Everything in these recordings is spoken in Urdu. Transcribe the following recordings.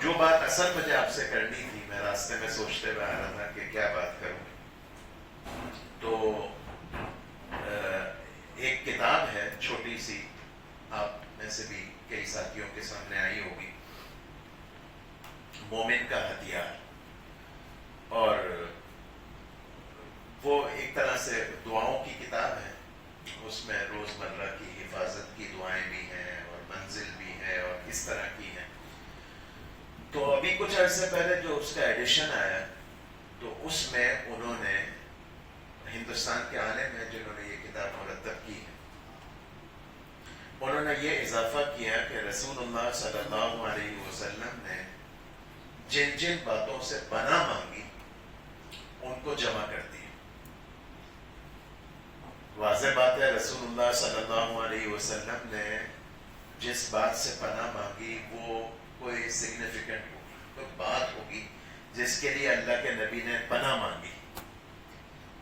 جو بات اصل مجھے آپ سے کرنی تھی، میں راستے میں سوچتے ہوئے آ رہا تھا کہ کیا بات کروں، تو ایک کتاب ہے چھوٹی سی، آپ میں سے بھی کئی ساتھیوں کے سامنے آئی ہوگی، مومن کا ہتھیار. اور وہ ایک طرح سے دعاؤں کی کتاب ہے. اس میں روزمرہ کی حفاظت کی دعائیں بھی ہیں اور منزل بھی ہے اور اس طرح کی ہیں. تو ابھی کچھ عرصے پہلے جو اس کا ایڈیشن آیا، تو اس میں انہوں نے، ہندوستان کے عالم ہیں جنہوں نے یہ کتاب مرتب کی ہے، انہوں نے یہ اضافہ کیا کہ رسول اللہ صلی اللہ علیہ وسلم نے جن جن باتوں سے پناہ مانگی ان کو جمع کر دیا. واضح بات ہے، رسول اللہ صلی اللہ علیہ وسلم نے جس بات سے پناہ مانگی وہ کوئی سگنیفیکنٹ ہوگی، کوئی بات ہوگی جس کے لیے اللہ کے نبی نے پناہ مانگی،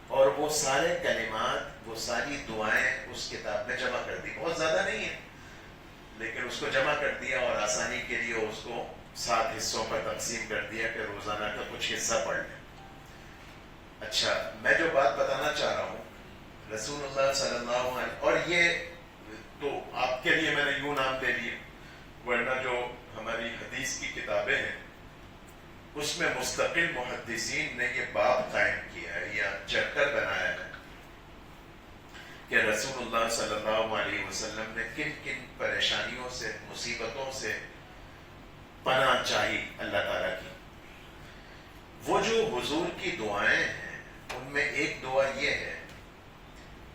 اور وہ سارے کلمات، وہ ساری دعائیں اس کتاب میں جمع کر دی. بہت زیادہ نہیں ہے لیکن اس کو جمع کر دیا، اور آسانی کے لیے اس کو 7 حصوں پر تقسیم کر دیا کہ روزانہ کا کچھ حصہ پڑھ لیں. اچھا، میں جو بات بتانا چاہ رہا ہوں، رسول اللہ صلی اللہ علیہ، اور یہ تو آپ کے لیے میں نے یوں نام دے دیے، ورنہ جو ہماری حدیث کی کتابیں ہیں اس میں مستقل محدثین نے یہ باب قائم کیا ہے یا چیپٹر بنایا ہے کہ رسول اللہ صلی اللہ علیہ وسلم نے کن کن پریشانیوں سے، مصیبتوں سے پناہ چاہی اللہ تعالیٰ کی. وہ جو حضور کی دعائیں ہیں ان میں ایک دعا یہ ہے،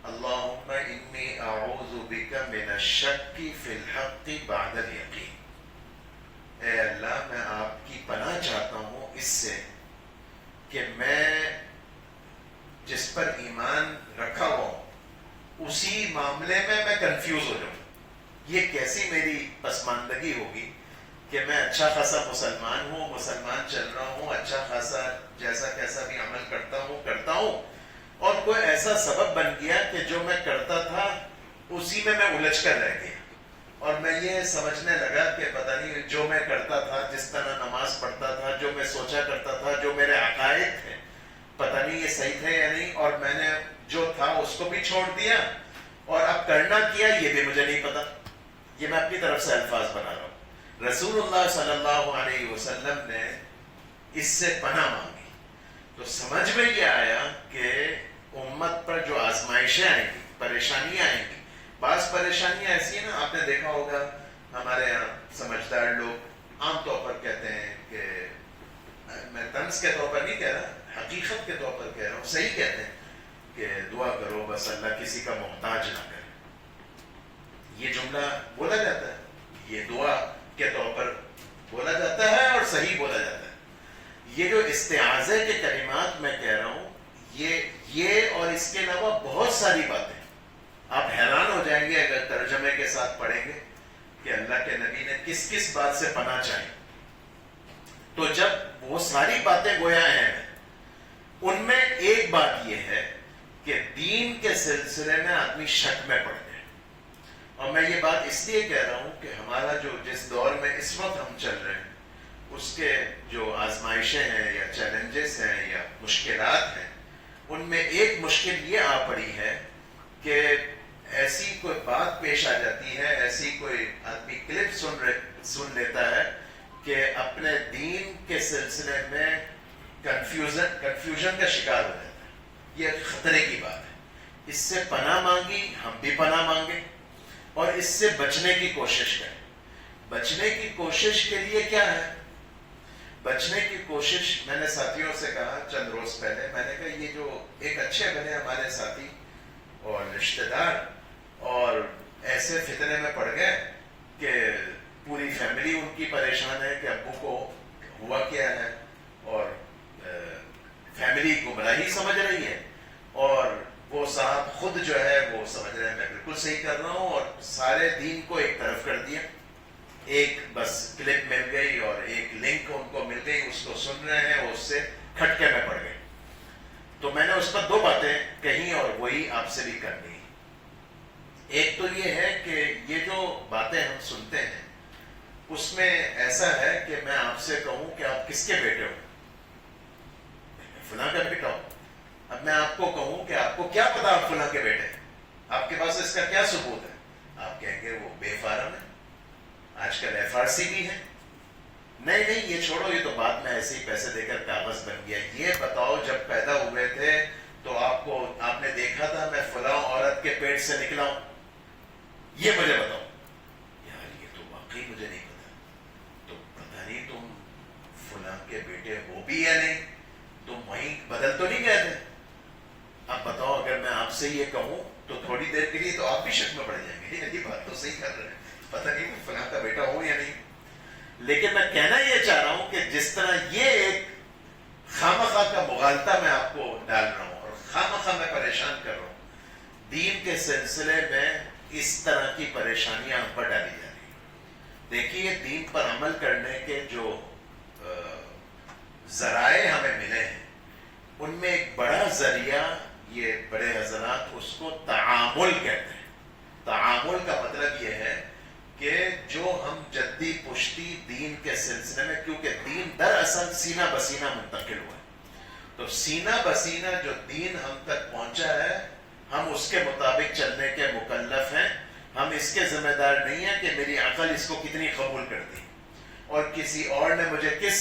اللہم انی اعوذ بک من الشک فی الحق بعد الیقین. اے اللہ، میں آپ کی پناہ چاہتا ہوں اس سے کہ میں جس پر ایمان رکھا ہوا ہوں اسی معاملے میں کنفیوز ہو جاؤں. یہ کیسی میری پسماندگی ہوگی کہ میں اچھا خاصا مسلمان چل رہا ہوں، اچھا خاصا جیسا کیسا بھی عمل کرتا ہوں، اور کوئی ایسا سبب بن گیا کہ جو میں کرتا تھا اسی میں الجھ کر رہ گیا، اور میں یہ سمجھنے لگا کہ پتہ نہیں جو میں کرتا تھا، جس طرح نماز پڑھتا تھا، جو میں سوچا کرتا تھا، جو میرے عقائد تھے، پتہ نہیں یہ صحیح تھے یا نہیں، اور میں نے جو تھا اس کو بھی چھوڑ دیا، اور اب کرنا کیا یہ بھی مجھے نہیں پتا. یہ میں اپنی طرف سے الفاظ بنا رہا ہوں. رسول اللہ صلی اللہ علیہ وسلم نے اس سے پناہ مانگی، تو سمجھ میں یہ آیا کہ امت پر جو آزمائشیں آئیں گی، پریشانیاں آئیں گی، بعض پریشانیاں ایسی ہیں نا، آپ نے دیکھا ہوگا ہمارے یہاں سمجھدار لوگ عام طور پر کہتے ہیں کہ، میں طنز کے طور پر نہیں کہہ رہا، حقیقت کے طور پر کہہ رہا ہوں، صحیح کہتے ہیں کہ دعا کرو بس اللہ کسی کا محتاج نہ کرے. یہ جملہ بولا جاتا ہے، یہ دعا کے طور پر بولا جاتا ہے اور صحیح بولا جاتا ہے. یہ جو استعاذے کے کلمات میں کہہ رہا ہوں، یہ اور اس کے علاوہ بہت ساری باتیں، آپ حیران ہو جائیں گے اگر ترجمے کے ساتھ پڑھیں گے کہ اللہ کے نبی نے کس کس بات سے پناہ چاہی. تو جب وہ ساری باتیں گویا ہیں، ان میں ایک بات یہ ہے کہ دین کے سلسلے میں آدمی شک میں پڑ جائے. اور میں یہ بات اس لیے کہہ رہا ہوں کہ ہمارا جو جس دور میں اس وقت ہم چل رہے ہیں اس کے جو آزمائشیں ہیں یا چیلنجز ہیں یا مشکلات ہیں، ان میں ایک مشکل یہ آ پڑی ہے کہ ایسی کوئی بات پیش آ جاتی ہے، ایسی کوئی آدمی کلپ سن لیتا ہے کہ اپنے دین کے سلسلے میں کنفیوژن کا شکار ہو جاتا ہے. یہ خطرے کی بات ہے. اس سے پناہ مانگی، ہم بھی پناہ مانگیں اور اس سے بچنے کی کوشش کریں. بچنے کی کوشش کے لیے کیا ہے؟ بچنے کی کوشش، میں نے ساتھیوں سے کہا چند روز پہلے، میں نے کہا یہ جو ایک اچھے بنے ہمارے ساتھی اور رشتہ دار، اور ایسے فتنے میں پڑ گئے کہ پوری فیملی ان کی پریشان ہے کہ ابو کو ہوا کیا ہے، اور فیملی گمراہی سمجھ رہی ہے، اور وہ صاحب خود جو ہے وہ سمجھ رہے ہیں میں بالکل صحیح کر رہا ہوں، اور سارے دین کو ایک طرف کر دیا. ایک بس کلپ مل گئی اور ایک لنک ان کو مل گئی، اس کو سن رہے ہیں، اس سے کھٹکے میں پڑ گئے. تو میں نے اس پر 2 باتیں کہیں اور وہی آپ سے بھی کرنی. ایک تو یہ ہے کہ یہ جو باتیں ہم سنتے ہیں اس میں ایسا ہے کہ میں آپ سے کہوں کہ آپ کس کے بیٹے ہو، فلاں کا بیٹا ہو. اب میں آپ کو کہوں کہ آپ کو کیا پتا آپ فلاں کے بیٹے ہیں، آپ کے پاس اس کا کیا ثبوت ہے؟ آپ کہیں گے وہ بے فارم ہے، آج کل FRC بھی ہے. نہیں نہیں یہ چھوڑو، یہ تو بعد میں ایسے ہی پیسے دے کر کاغذ بن گیا. یہ بتاؤ جب پیدا ہوئے تھے تو آپ نے دیکھا تھا میں فلاں عورت کے پیٹ سے نکلا ہوں؟ یہ مجھے بتاؤ. یار یہ تو واقعی مجھے نہیں پتا. تو پتہ نہیں تم فلاں کے بیٹے ہو بھی یا نہیں، تم وہیں بدل تو نہیں گئے تھے. اب بتاؤ اگر میں آپ سے یہ کہوں تو تھوڑی دیر کے لیے تو آپ بھی شک میں پڑ جائیں گے، یہ بات تو صحیح کر رہے ہیں، پتہ نہیں میں فلاں کا بیٹا ہوں یا نہیں. لیکن میں کہنا یہ چاہ رہا ہوں کہ جس طرح یہ ایک خامخواہ کا مغالطہ میں آپ کو ڈال رہا ہوں اور خامخواہ میں پریشان کر رہا ہوں، دین کے سلسلے میں اس طرح کی پریشانیاں ہم پر ڈالی جا رہی ہیں. دیکھیے دین پر عمل کرنے کے جو ذرائع ہمیں ملے ہیں ان میں ایک بڑا ذریعہ، یہ بڑے حضرات اس کو تعامل کہتے ہیں. تعامل کا مطلب یہ ہے کہ جو ہم جدی پشتی دین کے سلسلے میں، کیونکہ دین دراصل سینہ بسینہ منتقل ہوا ہے، تو سینہ بسینہ جو دین ہم تک پہنچا ہے ہم اس کے مطابق چلنے کے مکلف ہیں. ہم اس کے ذمہ دار نہیں ہیں کہ میری عقل اس کو کتنی قبول کرتی اور کسی اور نے مجھے کس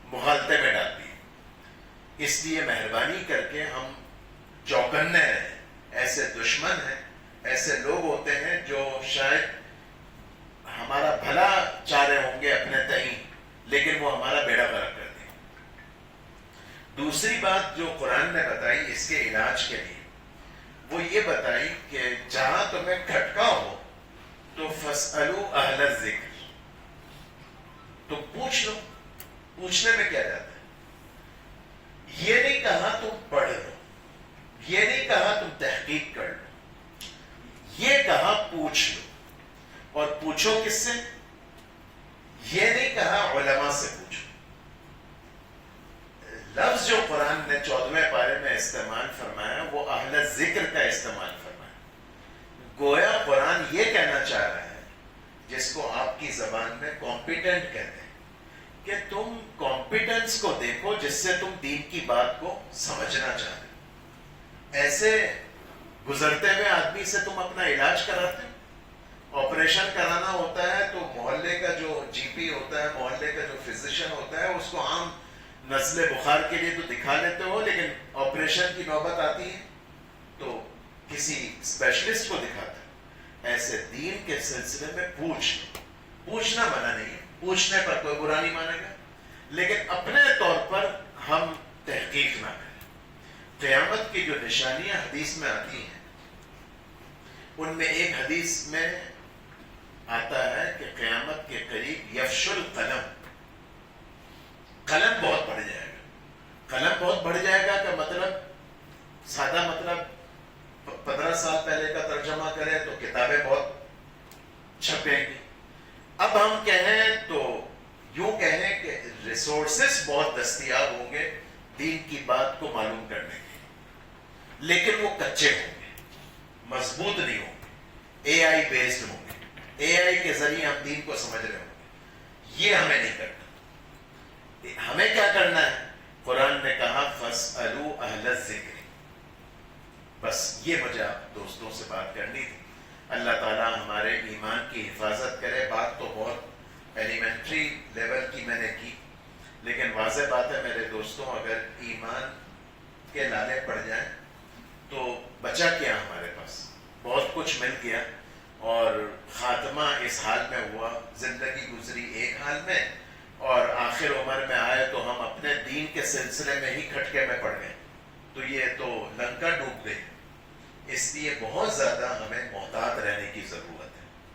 مغالطے میں ڈال دی. اس لیے مہربانی کر کے ہم چوکنے رہیں. ایسے دشمن ہیں، ایسے لوگ ہوتے ہیں جو شاید ہمارا بھلا چاہ رہے ہوں گے اپنے تئیں، لیکن وہ ہمارا بیڑا غرق کر دیں. دوسری بات جو قرآن نے بتائی اس کے علاج کے لیے، وہ یہ بتائی کہ جہاں تمہیں کھٹکا ہو تو فَاسْأَلُوا أَهْلَ الذِّكْرِ، تو پوچھ لو. پوچھنے میں کیا جاتا ہے؟ یہ نہیں کہا تم پڑھ لو، یہ نہیں کہا تم تحقیق کر لو، یہ کہا پوچھ لو. اور پوچھو کس سے؟ یہ نہیں کہا علماء سے پوچھو. لفظ جو قرآن نے 14ویں پارے میں استعمال فرمایا وہ اہل ذکر کا استعمال فرمایا. گویا قرآن یہ کہنا چاہ رہا ہے، جس کو آپ کی زبان میں کمپیٹنٹ کہتے ہیں، کہ تم کمپیٹنس کو دیکھو جس سے تم دین کی بات کو سمجھنا چاہتے ہو. ایسے گزرتے ہوئے آدمی سے تم اپنا علاج کراتے ہو. آپریشن کرانا ہوتا ہے تو محلے کا جو GP ہوتا ہے، محلے کا جو فزیشین ہوتا ہے، اس کو عام نزلے بخار کے لیے تو دکھا لیتے ہو، لیکن آپریشن کی نوبت آتی ہے تو کسی اسپیشلسٹ کو دکھاتے ہیں. ایسے دین کے سلسلے میں پوچھنا منع نہیں ہے، پوچھنے پر کوئی برا نہیں مانے گا، لیکن اپنے طور پر ہم تحقیق نہ کریں. قیامت کی جو نشانیاں حدیث میں آتی ہیں ان میں ایک حدیث میں آتا ہے کہ قیامت کے قریب یفش القلم، قلم بہت بڑھ جائے گا. قلم بہت بڑھ جائے گا کا مطلب، سادہ مطلب 15 سال پہلے کا ترجمہ کریں تو کتابیں بہت چھپیں گی. اب ہم کہیں تو یوں کہیں کہ ریسورسز بہت دستیاب ہوں گے دین کی بات کو معلوم کرنے کے، لیکن وہ کچے ہوں گے، مضبوط نہیں ہوں گے، AI بیسڈ ہوں گے. AI کے ذریعے ہم دین کو سمجھ رہے ہوں گے. یہ ہمیں نہیں کرنا. ہمیں کیا کرنا ہے؟ قرآن نے کہا فَاسْأَلُوا أَهْلَ الذِّكْرِ. بس یہ مجھے آپ دوستوں سے بات کرنی تھی. اللہ تعالیٰ ہمارے ایمان کی حفاظت کرے. بات تو بہت ایلیمنٹری لیول کی میں نے کی، لیکن واضح بات ہے میرے دوستوں، اگر ایمان کے لالے پڑ جائیں تو بچا کیا ہمارے پاس؟ بہت کچھ مل گیا اور خاتمہ اس حال میں ہوا. زندگی گزری ایک حال میں اور آخر عمر میں آئے تو ہم اپنے دین کے سلسلے میں ہی کھٹکے میں پڑ گئے. تو یہ تو لنکا ڈوب گئی. اس لیے بہت زیادہ ہمیں محتاط رہنے کی ضرورت